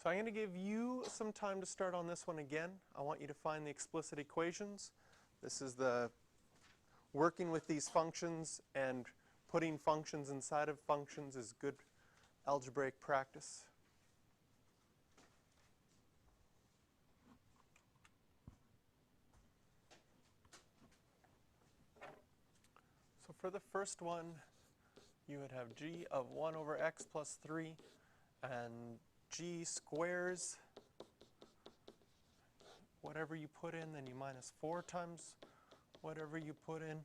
So I'm going to give you some time to start on this one again. I want you to find the explicit equations. This is the working with these functions and putting functions inside of functions is good algebraic practice. So for the first one, you would have g of 1 over x plus 3, and g squares whatever you put in, then you minus 4 times whatever you put in.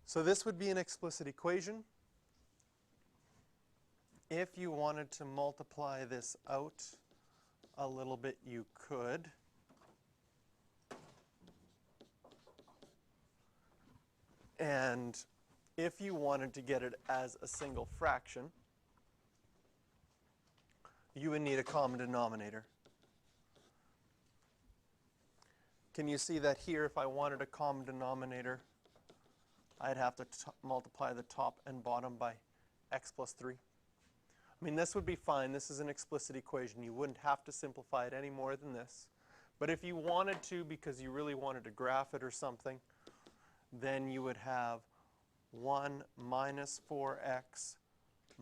So this would be an explicit equation. If you wanted to multiply this out a little bit, you could. And if you wanted to get it as a single fraction, you would need a common denominator. Can you see that here, if I wanted a common denominator, I'd have to multiply the top and bottom by x plus 3? I mean, this would be fine. This is an explicit equation. You wouldn't have to simplify it any more than this. But if you wanted to, because you really wanted to graph it or something, then you would have 1 minus 4x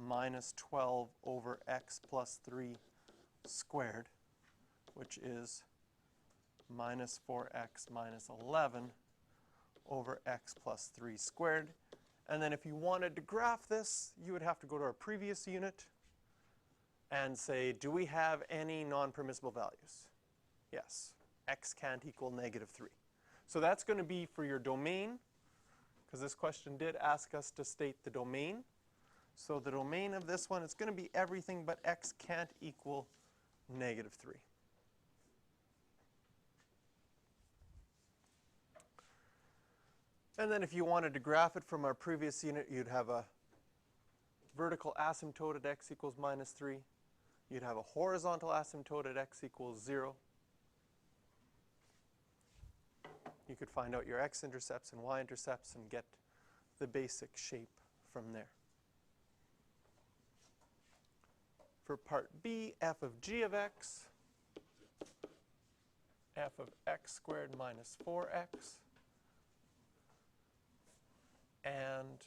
minus 12 over x plus 3 squared, which is minus 4x minus 11 over x plus 3 squared. And then if you wanted to graph this, you would have to go to our previous unit and say, do we have any non-permissible values? Yes. X can't equal negative 3. So that's going to be for your domain, because this question did ask us to state the domain. So the domain of this one is going to be everything but x can't equal negative 3. And then if you wanted to graph it from our previous unit, you'd have a vertical asymptote at x equals minus 3. You'd have a horizontal asymptote at x equals 0. You could find out your x-intercepts and y-intercepts and get the basic shape from there. For part B, f of g of x, f of x squared minus 4x, and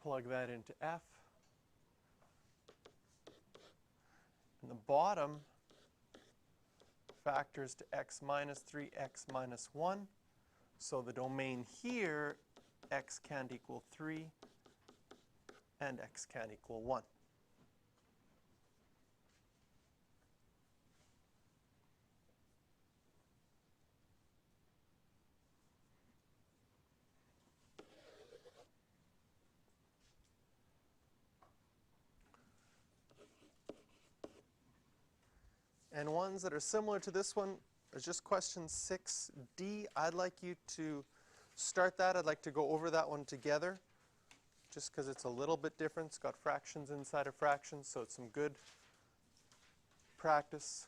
plug that into f. And the bottom factors to x minus 3, x minus 1. So the domain here, x can't equal 3, and x can't equal 1. And ones that are similar to this one is just question 6D. I'd like you to start that. I'd like to go over that one together, just because it's a little bit different. It's got fractions inside of fractions, so it's some good practice.